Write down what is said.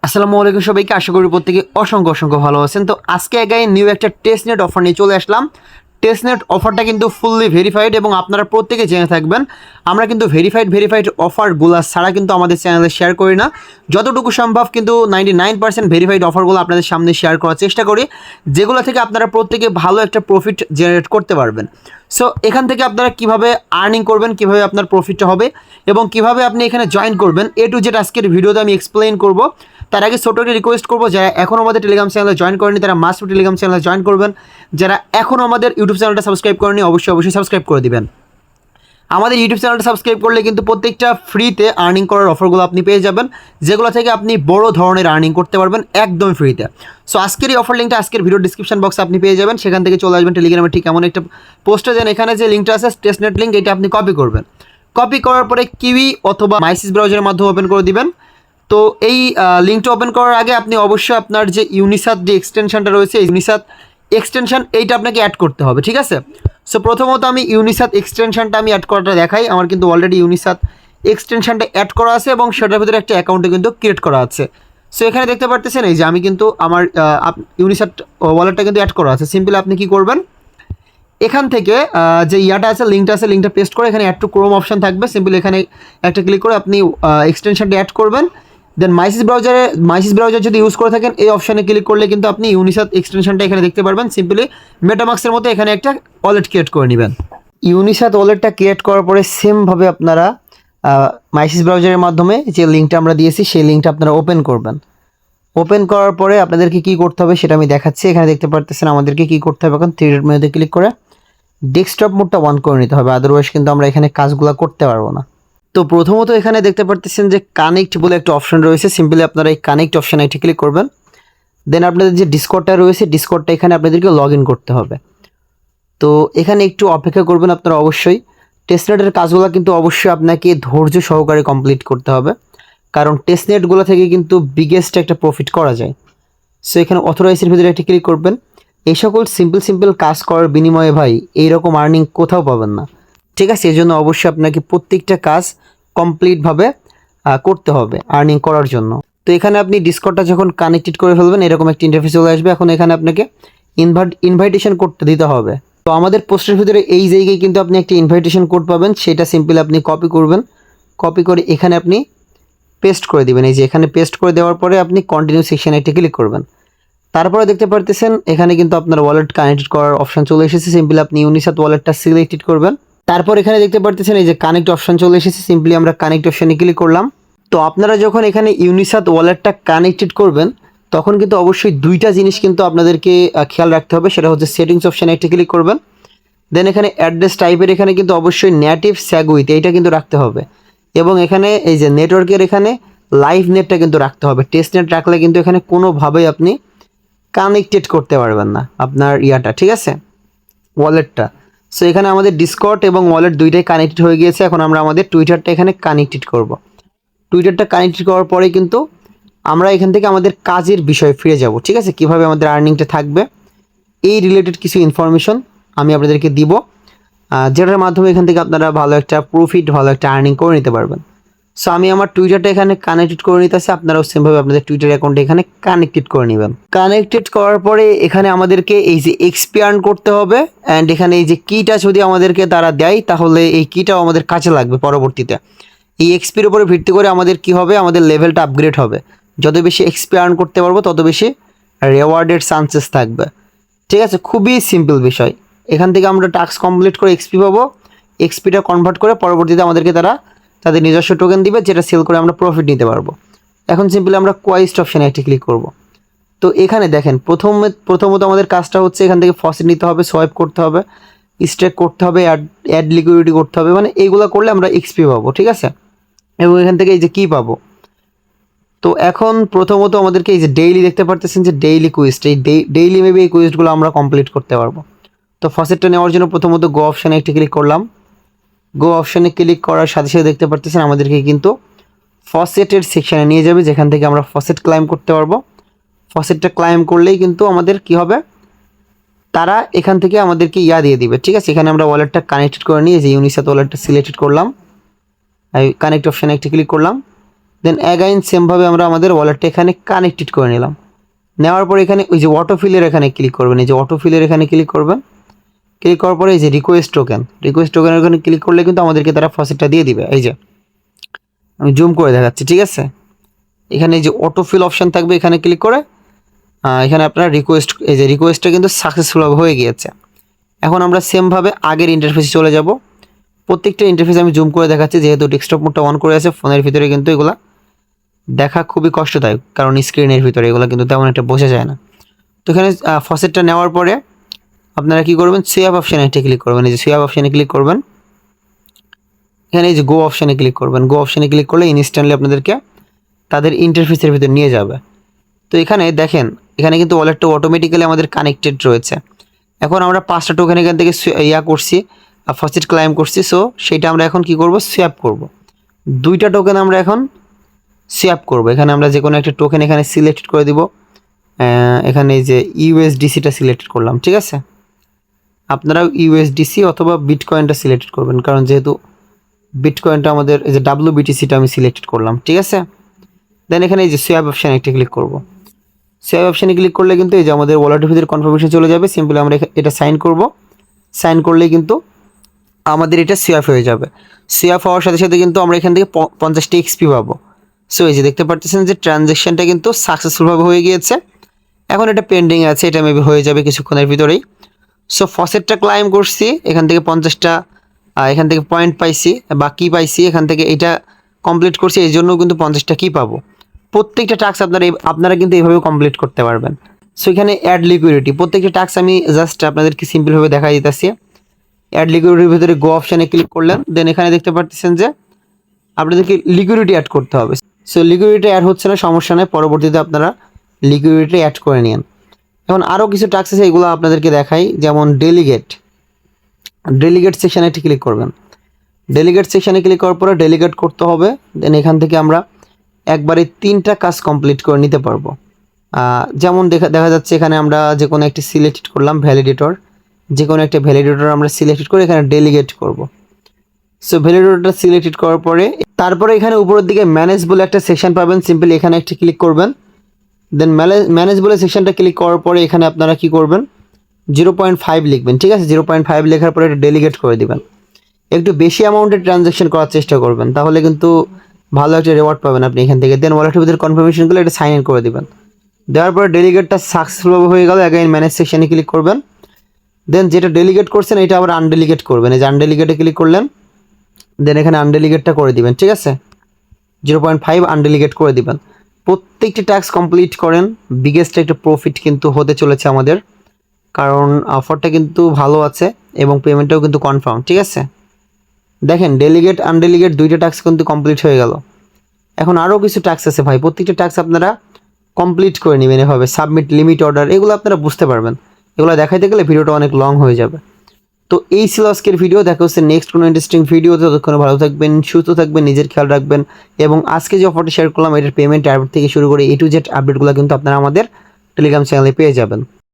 আসসালামু আলাইকুম সবাইকে, আশা করি প্রত্যেকে অসংখ্য অসংখ্য ভালো আছেন। তো আজকে গায়ে নিউ একটা টেস্টনেট অফার নিয়ে চলে আসলাম। টেস্টনেট অফারটা কিন্তু ফুললি ভেরিফাইড এবং আপনারা প্রত্যেকে জেনে থাকবেন আমরা কিন্তু ভেরিফাইড অফারগুলো ছাড়া কিন্তু আমাদের চ্যানেলে শেয়ার করি না। যতটুকু সম্ভব কিন্তু 99% ভেরিফাইড অফারগুলো আপনাদের সামনে শেয়ার করার চেষ্টা করি, যেগুলো থেকে আপনারা প্রত্যেকে ভালো একটা প্রফিট জেনারেট করতে পারবেন। সো এখান থেকে আপনারা কিভাবে আর্নিং করবেন, কিভাবে আপনার প্রফিটটা হবে এবং কিভাবে আপনি এখানে জয়েন করবেন, এ টু জেড আজকের ভিডিওতে আমি এক্সপ্লেইন করব। তার আগে ছোটো একটা রিকোয়েস্ট করবো, যারা এখনও আমাদের টেলিগ্রাম চ্যানেলে জয়েন করেনি তারা মাস্ট টেলিগ্রাম চ্যানেলে জয়েন করবেন। যারা এখনও আমাদের ইউটিউব চ্যানেলটা সাবস্ক্রাইব করেনি অবশ্যই সাবস্ক্রাইব করে দিবেন। আমাদের ইউটিউব চ্যানেলটা সাবস্ক্রাইব করলে কিন্তু প্রত্যেকটা ফ্রিতে আর্নিং করার অফারগুলো আপনি পেয়ে যাবেন, যেগুলো থেকে আপনি বড় ধরনের আর্নিং করতে পারবেন একদম ফ্রিতে। সো আজকের এই অফার লিঙ্কটা আজকের ভিডিও ডিসক্রিপশন বক্সে আপনি পেয়ে যাবেন, সেখান থেকে চলে আসবেন টেলিগ্রামে। ঠিক এমন একটা পোস্টে যান, এখানে যে লিঙ্কটা আছে টেস্টনেট লিঙ্ক, এটা আপনি কপি করবেন। কপি করার পরে কিউই অথবা মাইসিস ব্রাউজারের মাধ্যমে ওপেন করে দিবেন। তো এই লিঙ্কটা ওপেন করার আগে আপনি অবশ্যই আপনার যে ইউনিসাত যে এক্সটেনশনটা রয়েছে, এই ইউনিসাত এক্সটেনশন এইটা আপনাকে অ্যাড করতে হবে, ঠিক আছে। সো প্রথমত আমি ইউনিসাত এক্সটেনশনটা আমি অ্যাড করাটা দেখাই। আমার কিন্তু অলরেডি ইউনিসাত এক্সটেনশনটা অ্যাড করা আছে এবং সেটার ভিতরে একটা অ্যাকাউন্টে কিন্তু ক্রিয়েট করা আছে। সো এখানে দেখতে পারতেছেন এই যে আমি কিন্তু আমার ইউনিসাত ওয়ালেটটা কিন্তু অ্যাড করা আছে। সিম্পলি আপনি কি করবেন, এখান থেকে যে ইয়াটা আছে লিঙ্কটা আছে, লিঙ্কটা পেস্ট করে এখানে অ্যাড টু ক্রোম অপশন থাকবে, সিম্পলি এখানে একটা ক্লিক করে আপনি এক্সটেনশনটা অ্যাড করবেন। দেন মাইসিস ব্রাউজার যদি ইউজ করে থাকেন এই অপশানে ক্লিক করলে কিন্তু আপনি ইউনিসাত এক্সটেনশনটা এখানে দেখতে পারবেন। সিম্পলি মেটামাক্সের মতো এখানে একটা ওয়ালেট ক্রিয়েট করে নেবেন। ইউনিসাত ওয়ালেটটা ক্রিয়েট করার পরে সেমভাবে আপনারা মাইসিস ব্রাউজারের মাধ্যমে যে লিঙ্কটা আমরা দিয়েছি সেই লিঙ্কটা আপনারা ওপেন করবেন। ওপেন করার পরে আপনাদেরকে কী করতে হবে সেটা আমি দেখাচ্ছি। এখানে দেখতে পারতেছেন আমাদেরকে কী করতে হবে, এখন 3 ডট মেনুতে ক্লিক করে ডেস্কটপ মোডটা অন করে নিতে হবে, আদারওয়াইজ কিন্তু আমরা এখানে কাজগুলো করতে পারবো না। তো প্রথমত এখানে দেখতে পারতেছেন যে কানেক্ট বলে একটা অপশন রয়েছে, সিম্পলি আপনারা এই কানেক্ট অপশানে একটা ক্লিক করবেন। দেন আপনাদের যে ডিসকর্ডটা রয়েছে ডিসকর্ডটা এখানে আপনাদেরকে লগ ইন করতে হবে। তো এখানে একটু অপেক্ষা করবেন আপনারা অবশ্যই। টেস্টনেটের কাজগুলো কিন্তু অবশ্যই আপনাকে ধৈর্য সহকারে কমপ্লিট করতে হবে, কারণ টেস্টনেটগুলো থেকে কিন্তু বিগেস্ট একটা প্রফিট করা যায়। সো এখানে অথরাইজের ভিতরে একটা ক্লিক করবেন। এই সকল সিম্পল কাজ করার বিনিময়ে ভাই এইরকম আর্নিং কোথাও পাবেন না, ঠিক আছে। এই জন্য অবশ্যই আপনাকে প্রত্যেকটা কাজ কমপ্লিটভাবে করতে হবে আর্নিং করার জন্য। তো এখানে আপনি ডিসকর্ডটা যখন কানেক্টেড করে ফেলবেন এরকম একটা ইন্টারফেস চলে আসবে। এখন এখানে আপনাকে ইনভাইটেশন কোডটা দিতে হবে। তো আমাদের পোস্টের ভিতরে এই জায়গায় কিন্তু আপনি একটা ইনভাইটেশন কোড পাবেন, সেটা সিম্পলি আপনি কপি করবেন। কপি করে এখানে আপনি পেস্ট করে দিবেন। এই যে এখানে পেস্ট করে দেওয়ার পরে আপনি কন্টিনিউ সেকশনে একটা ক্লিক করবেন। তারপরে দেখতে পারতেছেন এখানে কিন্তু আপনার ওয়ালেট কানেক্টেড করার অপশন চলে এসেছে, সিম্পলি আপনি ইউনিসাত ওয়ালেটটা সিলেক্টেড করবেন। তারপর এখানে দেখতে পারতেছেন এই যে কানেক্ট অপশন চলে এসেছে, সিম্পলি আমরা কানেক্ট অপশনে ক্লিক করলাম। তো আপনারা যখন এখানে ইউনিসাত ওয়ালেটটা কানেক্টেড করবেন তখন কিন্তু অবশ্যই দুইটা জিনিস কিন্তু আপনাদেরকে খেয়াল রাখতে হবে, সেটা হচ্ছে সেটিংস অপশানে একটা ক্লিক করবেন। দেন এখানে অ্যাড্রেস টাইপের এখানে কিন্তু অবশ্যই নেটিভ স্যাগুইথ এইটা কিন্তু রাখতে হবে, এবং এখানে এই যে নেটওয়ার্কের এখানে লাইভ নেটটা কিন্তু রাখতে হবে। টেস্ট নেট রাখলে কিন্তু এখানে কোনোভাবেই আপনি কানেক্টেড করতে পারবেন না আপনার ইয়াটা, ঠিক আছে, ওয়ালেটটা। সো এখানে আমাদের ডিসকর্ড এবং ওয়ালেট দুইটাই কানেক্টেড হয়ে গিয়েছে। এখন আমরা আমাদের টুইটারটা এখানে কানেক্টেড করব। টুইটারটা কানেক্টেড করার পরে কিন্তু আমরা এখান থেকে আমাদের কাজের বিষয়ে ফিরে যাব, ঠিক আছে। কিভাবে আমাদের আর্নিংটা থাকবে এই রিলেটেড কিছু ইনফরমেশন আমি আপনাদেরকে দিব, যেটার মাধ্যমে এখান থেকে আপনারা ভালো একটা প্রফিট ভালো একটা আর্নিং করে নিতে পারবেন। সো আমি আমার টুইটারটা এখানে কানেক্টেড করে নিতেছি, আপনারাও সেমভাবে আপনাদের টুইটার অ্যাকাউন্টে এখানে কানেক্টেড করে নেবেন। কানেক্টেড করার পরে এখানে আমাদেরকে এই যে এক্সপি আর্ন করতে হবে, অ্যান্ড এখানে এই যে কিটা যদি আমাদেরকে তারা দেয় তাহলে এই কিটাও আমাদের কাজে লাগবে পরবর্তীতে। এই এক্সপির উপরে ভিত্তি করে আমাদের কি হবে, আমাদের লেভেলটা আপগ্রেড হবে। যত বেশি এক্সপি আর্ন করতে পারবো তত বেশি রেওয়ার্ডের চান্সেস থাকবে, ঠিক আছে। খুবই সিম্পল বিষয়। এখান থেকে আমরা টাস্ক কমপ্লিট করে এক্সপি পাবো, এক্সপিটা কনভার্ট করে পরবর্তীতে আমাদেরকে তারা তাদের নিজস্ব টোকেন দিবে, যেটা সেল করে আমরা প্রফিট নিতে পারবো। এখন সিম্পলি আমরা কোয়াইস্ট অপশানে একটা ক্লিক করব। তো এখানে দেখেন প্রথমত আমাদের কাজটা হচ্ছে এখান থেকে ফসিট নিতে হবে, সোয়াইপ করতে হবে, স্টেক করতে হবে, অ্যাড লিকুইডিটি করতে হবে, মানে এইগুলো করলে আমরা এক্সপি পাবো, ঠিক আছে। এবং এখান থেকে এই যে কী পাবো, তো এখন প্রথমত আমাদেরকে এই যে ডেইলি দেখতে পারতেছেন যে ডেইলি কুইস্ট, এই ডেইলি মেবি এই কুইস্টগুলো আমরা কমপ্লিট করতে পারবো। তো ফসেটটা নেওয়ার জন্য প্রথমত গো অপশানে একটা ক্লিক করলাম। গো অপশানে ক্লিক করার সাথে সাথে দেখতে পারতেছেন আমাদেরকে কিন্তু ফসেটের সেকশানে নিয়ে যাবে, যেখান থেকে আমরা ফসেট ক্লাইম করতে পারবো। ফসেটটা ক্লাইম করলেই কিন্তু আমাদের কি হবে, তারা এখান থেকে আমাদেরকে ইয়া দিয়ে দিবে, ঠিক আছে। এখানে আমরা ওয়ালেটটা কানেক্টেড করে নিয়ে যে ইউনিসাত ওয়ালেটটা সিলেক্টেড করলাম, কানেক্ট অপশানে একটা ক্লিক করলাম। দেন অ্যাগাইন সেমভাবে আমরা আমাদের ওয়ালেটটা এখানে কানেক্টেড করে নিলাম। নেওয়ার পর এখানে ওই যে অটোফিলের এখানে ক্লিক করবেন, এই যে অটোফিলের এখানে ক্লিক করবেন। ক্লিক করার পরে এই যে রিকোয়েস্ট টোকেনের ওখানে ক্লিক করলে কিন্তু আমাদেরকে তারা ফসেটটা দিয়ে দিবে। এই যে আমি জুম করে দেখাচ্ছি, ঠিক আছে। এখানে এই যে অটোফিল অপশান থাকবে, এখানে ক্লিক করে এখানে আপনার এই যে রিকোয়েস্টটা কিন্তু সাকসেসফুল হয়ে গিয়েছে। এখন আমরা সেমভাবে আগের ইন্টারফেসে চলে যাব। প্রত্যেকটা ইন্টারফেস আমি জুম করে দেখাচ্ছি, যেহেতু ডেস্কটপ মোডটা অন করে আছে ফোনের ভিতরে, কিন্তু এগুলা দেখা খুবই কষ্টদায়ক, কারণ স্ক্রিনের ভিতরে এগুলো কিন্তু তেমন একটা বোঝা যায় না। তো এখানে ফসেটটা নেওয়ার পরে আপনারা কি করবেন, সুইপ অপশানে একটা ক্লিক করবেন। এই যে সুইপ অপশানে ক্লিক করবেন, এখানে এই যে গো অপশানে ক্লিক করবেন। গো অপশানে ক্লিক করলে ইনস্ট্যান্টলি আপনাদেরকে তাদের ইন্টারফেসের ভিতরে নিয়ে যাবে। তো এখানে দেখেন, এখানে কিন্তু ওয়ালেটটা অটোমেটিক্যালি আমাদের কানেক্টেড রয়েছে। এখন আমরা 5টা টোকেন এখান থেকে করছি, ফসেট ক্লাইম করছি। সো সেটা আমরা এখন কি করব, সুইপ করব। 2টা টোকেন আমরা এখন সুইপ করব। এখানে আমরা যে কোনো একটা টোকেন এখানে সিলেক্ট করে দিব। এখানে এই যে ইউএসডিসিটা সিলেক্ট করলাম, ঠিক আছে। আপনারাও ইউএসডিসি অথবা বিটকয়েনটা সিলেক্ট করবেন, কারণ যেহেতু বিটকয়েনটা আমাদের, এই যে WBTCটা আমি সিলেক্ট করলাম, ঠিক আছে। দেন এখানে এই যে সুইপ অপশানে একটা ক্লিক করব। সুইপ অপশানে ক্লিক করলে কিন্তু এই যে আমাদের ওয়ালেটের ভিতরে কনফার্মেশন চলে যাবে। সিম্পলি আমরা এটা সাইন করব। সাইন করলেই কিন্তু আমাদের এটা সুইপ হয়ে যাবে। সুইপ হওয়ার সাথে সাথে কিন্তু আমরা এখান থেকে 50টা XP পাবো। সো এই যে দেখতে পাচ্ছেন যে ট্রানজ্যাকশনটা কিন্তু সাকসেসফুলভাবে হয়ে গিয়েছে। এখন এটা পেন্ডিং আছে, এটা মেবি হয়ে যাবে কিছুক্ষণের ভিতরেই। সো ফসেটটা ক্লাইম করছি, এখান থেকে 50টা এখান থেকে পয়েন্ট পাইছি বা কি পাইছি, এখান থেকে এটা কমপ্লিট করছি, এই জন্য কিন্তু 50টা কি পাবো। প্রত্যেকটা টাস্ক আপনারা কিন্তু এইভাবে কমপ্লিট করতে পারবেন। সো এখানে অ্যাড লিকুইডিটি, প্রত্যেকটা টাস্ক আমি জাস্ট আপনাদেরকে সিম্পলভাবে দেখা দিতেছি। অ্যাড লিকুইডিটির ভিতরে গো অপশানে ক্লিক করলেন। দেন এখানে দেখতে পাচ্ছেন যে আপনাদেরকে লিকুইডিটি অ্যাড করতে হবে। সো লিকুইডিটি অ্যাড হচ্ছে না, সমস্যা নেই, পরবর্তীতে আপনারা লিকুইডিটি অ্যাড করে নিন। এখন আরও কিছু টাস্ক আছে, এগুলো আপনাদেরকে দেখাই। যেমন ডেলিগেট সেকশানে একটি ক্লিক করবেন। ডেলিগেট সেকশানে ক্লিক করার পরে ডেলিগেট করতে হবে। দেন এখান থেকে আমরা একবারে 3টা কাজ কমপ্লিট করে নিতে পারবো। যেমন দেখা যাচ্ছে এখানে আমরা যে কোনো একটি সিলেক্ট করলাম, ভ্যালিডেটর, যে কোনো একটা ভ্যালিডেটর আমরা সিলেক্ট করে এখানে ডেলিগেট করব। সো ভ্যালিডেটরটা সিলেক্টেড করার পরে তারপরে এখানে উপরের দিকে ম্যানেজ বলে একটা সেকশন পাবেন, সিম্পলি এখানে একটি ক্লিক করবেন। দেন ম্যানেজ বলে সেকশনটা ক্লিক করার পরে এখানে আপনারা কি করবেন, 0.5 লিখবেন, ঠিক আছে। 0.5 লেখার পরে এটা ডেলিগেট করে দিবেন। একটু বেশি অ্যামাউন্টের ট্রানজ্যাকশন করার চেষ্টা করবেন, তাহলে কিন্তু ভালো একটা রিওয়ার্ড পাবেন আপনি এখান থেকে। দেন ওয়ালেটের ভিতরে কনফার্মেশনগুলো এটা সাইন ইন করে দিবেন। দেওয়ার পরে ডেলিগেটটা সাকসেসফুলভাবে হয়ে গেল। অ্যাগাইন ম্যানেজ সেকশনে ক্লিক করবেন। দেন যেটা ডেলিগেট করছেন এটা আবার আনডেলিগেট করবেন। এই যে আনডেলিগেটে ক্লিক করলেন, দেন এখানে আনডেলিগেটটা করে দিবেন, ঠিক আছে। 0.5 আনডেলিগেট করে দিবেন। প্রত্যেকটি টাস্ক কমপ্লিট করেন, বিগেস্ট একটা প্রফিট কিন্তু হতে চলেছে আমাদের, কারণ অফারটা কিন্তু ভালো আছে এবং পেমেন্টটাও কিন্তু কনফার্ম, ঠিক আছে। দেখেন ডেলিগেট আনডেলিগেট 2টা টাস্ক কিন্তু কমপ্লিট হয়ে গেল। এখন আরও কিছু টাস্ক আছে ভাই, প্রত্যেকটা টাস্ক আপনারা কমপ্লিট করে নেবেন এভাবে। সাবমিট, লিমিট অর্ডার, এগুলো আপনারা বুঝতে পারবেন। এগুলো দেখাইতে গেলে ভিডিওটা অনেক লং হয়ে যাবে। তো এই ছিল আজকের ভিডিও। দেখা হচ্ছে নেক্সট কোনো ইন্টারেস্টিং ভিডিও। ততক্ষণে ভালো থাকবেন, সুস্থ থাকবেন, নিজের খেয়াল রাখবেন। এবং আজকে যে অফারটা শেয়ার করলাম এটার পেমেন্ট আপডেট থেকে শুরু করে A to Z আপডেটগুলো কিন্তু আপনারা আমাদের টেলিগ্রাম চ্যানেলে পেয়ে যাবেন।